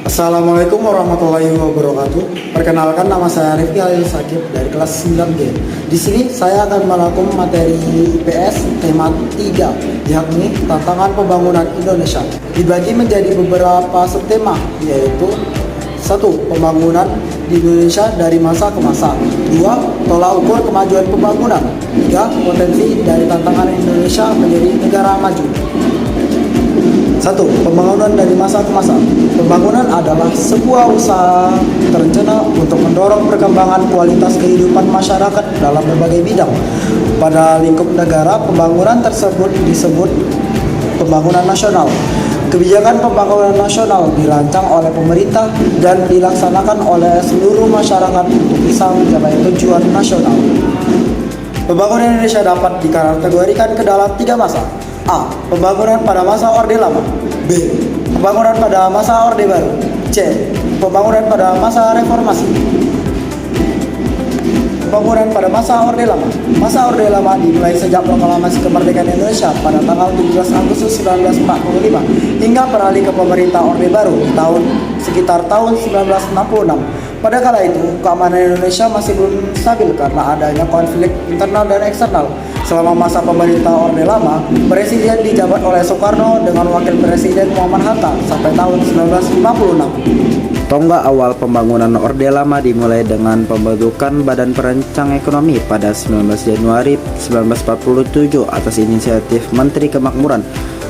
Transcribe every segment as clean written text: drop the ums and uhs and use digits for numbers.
Assalamualaikum warahmatullahi wabarakatuh. Perkenalkan, nama saya Rifki Halil Sakib dari kelas 9G. Di sini saya akan melakukan materi IPS tema 3, yakni tantangan pembangunan Indonesia. Dibagi menjadi beberapa subtema, yaitu 1. Pembangunan di Indonesia dari masa ke masa. 2. Tolak ukur kemajuan pembangunan. 3. Potensi dari tantangan Indonesia menjadi negara maju. 1. Pembangunan dari masa ke masa. Pembangunan adalah sebuah usaha terencana untuk mendorong perkembangan kualitas kehidupan masyarakat dalam berbagai bidang. Pada lingkup negara, pembangunan tersebut disebut pembangunan nasional. Kebijakan pembangunan nasional dirancang oleh pemerintah dan dilaksanakan oleh seluruh masyarakat untuk bisa mencapai tujuan nasional. Pembangunan Indonesia dapat dikategorikan ke dalam 3 masa. A. Pembangunan pada masa Orde Lama. B. Pembangunan pada masa Orde Baru. C. Pembangunan pada masa Reformasi. Pembangunan pada masa Orde Lama. Masa Orde Lama dimulai sejak proklamasi kemerdekaan Indonesia pada tanggal 17 Agustus 1945 hingga beralih ke pemerintah Orde Baru di sekitar tahun 1966. Pada kala itu, keamanan Indonesia masih belum stabil karena adanya konflik internal dan eksternal. Selama masa pemerintah Orde Lama, Presiden dijabat oleh Soekarno dengan Wakil Presiden Muhammad Hatta sampai tahun 1956. Tonggak awal pembangunan Orde Lama dimulai dengan pembentukan Badan Perancang Ekonomi pada 19 Januari 1947 atas inisiatif Menteri Kemakmuran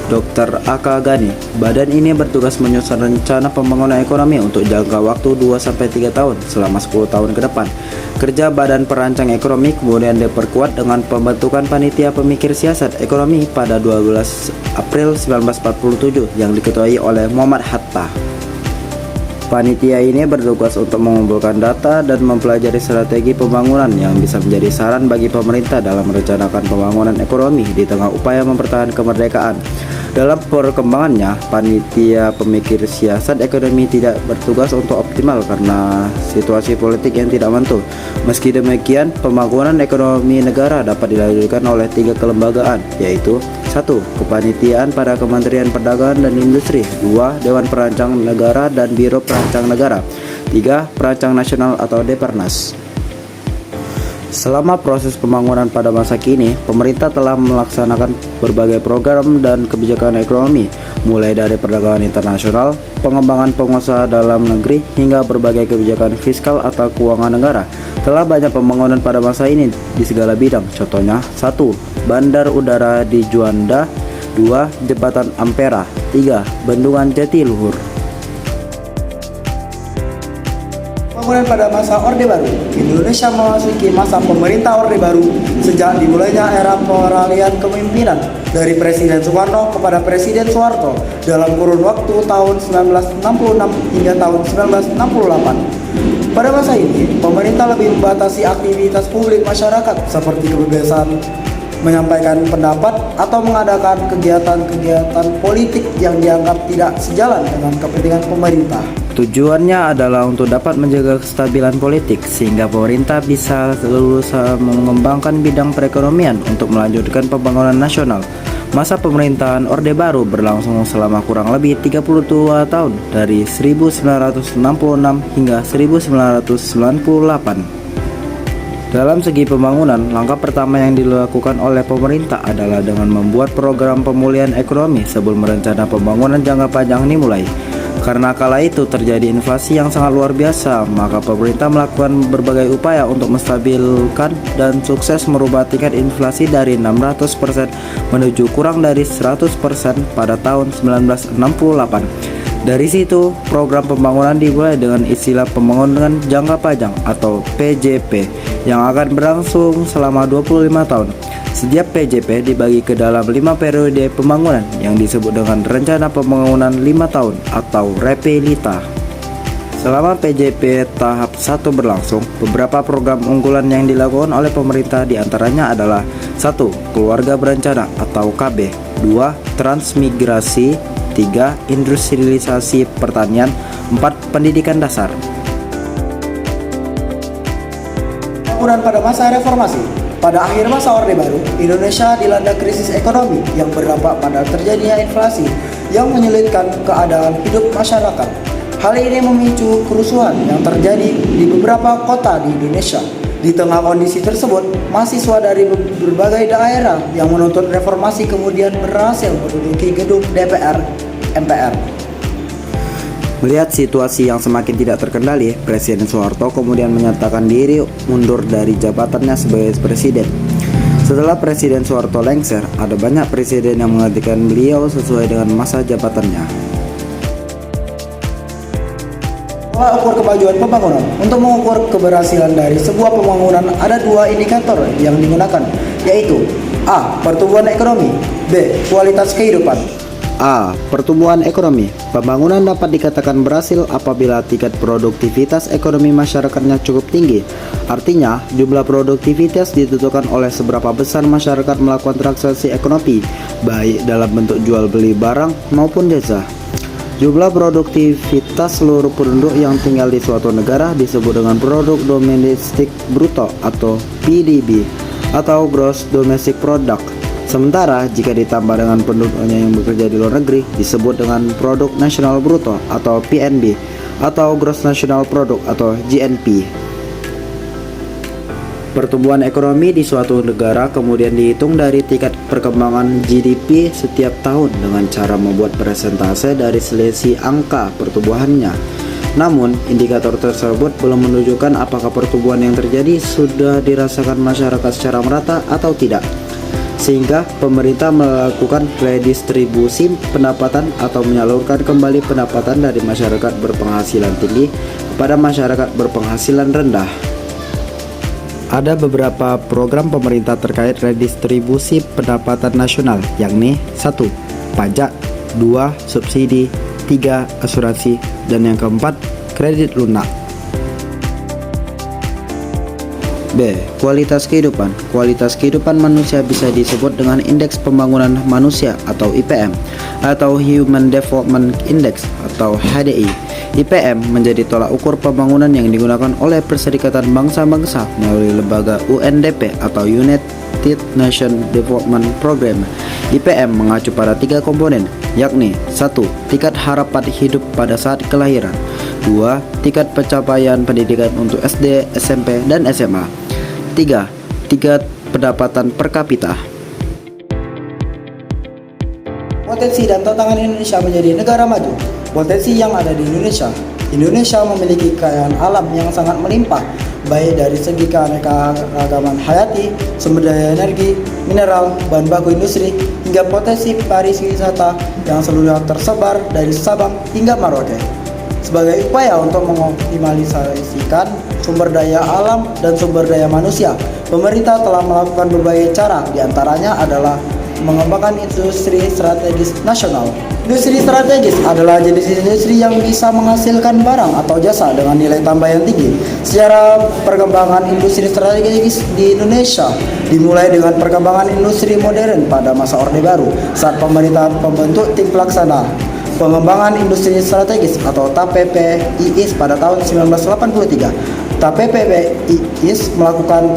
Dr. A.K. Ghani. Badan ini bertugas menyusun rencana pembangunan ekonomi untuk jangka waktu 2-3 tahun selama 10 tahun ke depan. Kerja Badan Perancang Ekonomi kemudian diperkuat dengan pembentukan Panitia Pemikir Siasat Ekonomi pada 12 April 1947 yang diketuai oleh Muhammad Hatta. Panitia ini bertugas untuk mengumpulkan data dan mempelajari strategi pembangunan yang bisa menjadi saran bagi pemerintah dalam merencanakan pembangunan ekonomi di tengah upaya mempertahankan kemerdekaan. Dalam perkembangannya, Panitia Pemikir Siasat Ekonomi tidak bertugas untuk optimal karena situasi politik yang tidak menentu. Meski demikian, pembangunan ekonomi negara dapat dilanjutkan oleh 3 kelembagaan, yaitu 1. Kepanitiaan pada Kementerian Perdagangan dan Industri. 2. Dewan Perancang Negara dan Biro Perancang Negara. 3. Perancang Nasional atau Deparnas. Selama proses pembangunan pada masa kini, pemerintah telah melaksanakan berbagai program dan kebijakan ekonomi, mulai dari perdagangan internasional, pengembangan pengusaha dalam negeri, hingga berbagai kebijakan fiskal atau keuangan negara. Telah banyak pembangunan pada masa ini di segala bidang. Contohnya, 1. Bandar udara di Juanda. 2. Jembatan Ampera. 3. Bendungan Jatiluhur. Pembangunan pada masa Orde Baru. Indonesia memasuki masa pemerintah Orde Baru sejak dimulainya era peralihan kepemimpinan dari Presiden Soekarno kepada Presiden Soeharto dalam kurun waktu tahun 1966 hingga tahun 1968. Pada masa ini, pemerintah lebih membatasi aktivitas publik masyarakat seperti kebebasan menyampaikan pendapat atau mengadakan kegiatan-kegiatan politik yang dianggap tidak sejalan dengan kepentingan pemerintah. Tujuannya adalah untuk dapat menjaga kestabilan politik sehingga pemerintah bisa selalu mengembangkan bidang perekonomian untuk melanjutkan pembangunan nasional. Masa pemerintahan Orde Baru berlangsung selama kurang lebih 32 tahun dari 1966 hingga 1998. Dalam segi pembangunan, langkah pertama yang dilakukan oleh pemerintah adalah dengan membuat program pemulihan ekonomi sebelum rencana pembangunan jangka panjang dimulai. Karena kala itu terjadi inflasi yang sangat luar biasa, maka pemerintah melakukan berbagai upaya untuk menstabilkan dan sukses merubah tingkat inflasi dari 600% menuju kurang dari 100% pada tahun 1968. Dari situ, program pembangunan dimulai dengan istilah pembangunan jangka panjang atau PJP yang akan berlangsung selama 25 tahun. Setiap PJP dibagi ke dalam 5 periode pembangunan yang disebut dengan Rencana Pembangunan 5 Tahun atau REPELITA. Selama PJP tahap 1 berlangsung, beberapa program unggulan yang dilakukan oleh pemerintah diantaranya adalah 1. Keluarga Berencana atau KB. 2. Transmigrasi. 3. Industrialisasi pertanian. 4. Pendidikan dasar. Pembangunan pada masa reformasi. Pada akhir masa Orde Baru, Indonesia dilanda krisis ekonomi yang berdampak pada terjadinya inflasi yang menyulitkan keadaan hidup masyarakat. Hal ini memicu kerusuhan yang terjadi di beberapa kota di Indonesia. Di tengah kondisi tersebut, mahasiswa dari berbagai daerah yang menuntut reformasi kemudian berhasil menduduki gedung DPR MPR. Melihat situasi yang semakin tidak terkendali, Presiden Soeharto kemudian menyatakan diri mundur dari jabatannya sebagai presiden. Setelah Presiden Soeharto lengser, ada banyak presiden yang menggantikan beliau sesuai dengan masa jabatannya. Pola ukur kemajuan pembangunan. Untuk mengukur keberhasilan dari sebuah pembangunan ada dua indikator yang digunakan, yaitu A. Pertumbuhan ekonomi, B. Kualitas kehidupan. A. Pertumbuhan ekonomi. Pembangunan dapat dikatakan berhasil apabila tingkat produktivitas ekonomi masyarakatnya cukup tinggi. Artinya, jumlah produktivitas ditentukan oleh seberapa besar masyarakat melakukan transaksi ekonomi, baik dalam bentuk jual beli barang maupun jasa. Jumlah produktivitas seluruh penduduk yang tinggal di suatu negara disebut dengan produk domestik bruto atau PDB atau gross domestic product. Sementara jika ditambah dengan penduduknya yang bekerja di luar negeri disebut dengan produk nasional bruto atau PNB atau gross national product atau GNP. Pertumbuhan ekonomi di suatu negara kemudian dihitung dari tingkat perkembangan GDP setiap tahun dengan cara membuat persentase dari selisih angka pertumbuhannya. Namun, indikator tersebut belum menunjukkan apakah pertumbuhan yang terjadi sudah dirasakan masyarakat secara merata atau tidak. Sehingga pemerintah melakukan redistribusi pendapatan atau menyalurkan kembali pendapatan dari masyarakat berpenghasilan tinggi kepada masyarakat berpenghasilan rendah. Ada beberapa program pemerintah terkait redistribusi pendapatan nasional, yakni 1. Pajak, 2. Subsidi, 3. Asuransi, dan yang keempat, kredit lunak. B. Kualitas kehidupan. Kualitas kehidupan manusia bisa disebut dengan Indeks Pembangunan Manusia atau IPM atau Human Development Index atau HDI. IPM menjadi tolak ukur pembangunan yang digunakan oleh Perserikatan Bangsa-Bangsa melalui lembaga UNDP atau United Nations Development Program. IPM mengacu pada 3 komponen, yakni 1. Tingkat harapan hidup pada saat kelahiran, 2. Tingkat pencapaian pendidikan untuk SD, SMP, dan SMA, 3. Tingkat pendapatan per kapita. Potensi dan tantangan Indonesia menjadi negara maju. Potensi yang ada di Indonesia. Indonesia memiliki kekayaan alam yang sangat melimpah, baik dari segi keanekaragaman hayati, sumber daya energi, mineral, bahan baku industri, hingga potensi pariwisata yang seluruhnya tersebar dari Sabang hingga Merauke. Sebagai upaya untuk mengoptimalisasikan sumber daya alam dan sumber daya manusia, pemerintah telah melakukan berbagai cara, diantaranya adalah mengembangkan industri strategis nasional. Industri strategis adalah jenis industri yang bisa menghasilkan barang atau jasa dengan nilai tambah yang tinggi. Secara perkembangan industri strategis di Indonesia dimulai dengan perkembangan industri modern pada masa Orde Baru saat pemerintah membentuk tim pelaksana pengembangan industri strategis atau TAPPIIS pada tahun 1983. TAPPIIS melakukan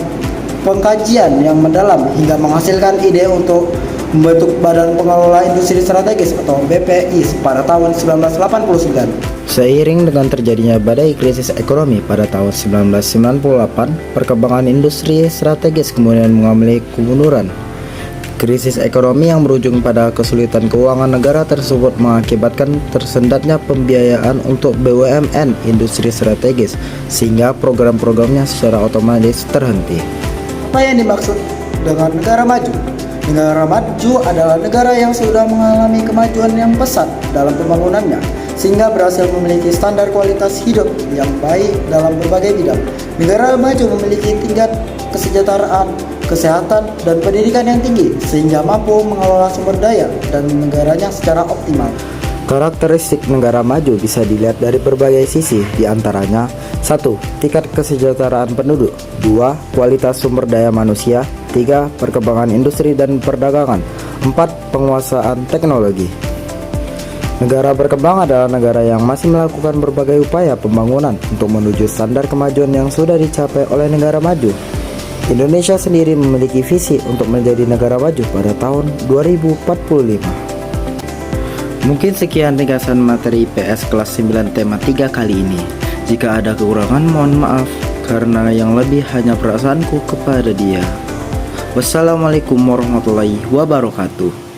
pengkajian yang mendalam hingga menghasilkan ide untuk membentuk Badan Pengelola Industri Strategis atau BPIS pada tahun 1989. Seiring dengan terjadinya badai krisis ekonomi pada tahun 1998, perkembangan industri strategis kemudian mengalami kemunduran. Krisis ekonomi yang berujung pada kesulitan keuangan negara tersebut mengakibatkan tersendatnya pembiayaan untuk BUMN industri strategis, sehingga program-programnya secara otomatis terhenti. Apa yang dimaksud dengan negara maju? Negara maju adalah negara yang sudah mengalami kemajuan yang pesat dalam pembangunannya, sehingga berhasil memiliki standar kualitas hidup yang baik dalam berbagai bidang. Negara maju memiliki tingkat kesejahteraan, kesehatan, dan pendidikan yang tinggi, sehingga mampu mengelola sumber daya dan negaranya secara optimal. Karakteristik negara maju bisa dilihat dari berbagai sisi, diantaranya 1. Tingkat kesejahteraan penduduk, 2. Kualitas sumber daya manusia, 3. Perkembangan industri dan perdagangan, 4. Penguasaan teknologi. Negara berkembang adalah negara yang masih melakukan berbagai upaya pembangunan untuk menuju standar kemajuan yang sudah dicapai oleh negara maju. Indonesia sendiri memiliki visi untuk menjadi negara maju pada tahun 2045. Mungkin sekian ringkasan materi IPS kelas 9 tema 3 kali ini. Jika ada kekurangan mohon maaf, karena yang lebih hanya perasaanku kepada dia. Wassalamualaikum warahmatullahi wabarakatuh.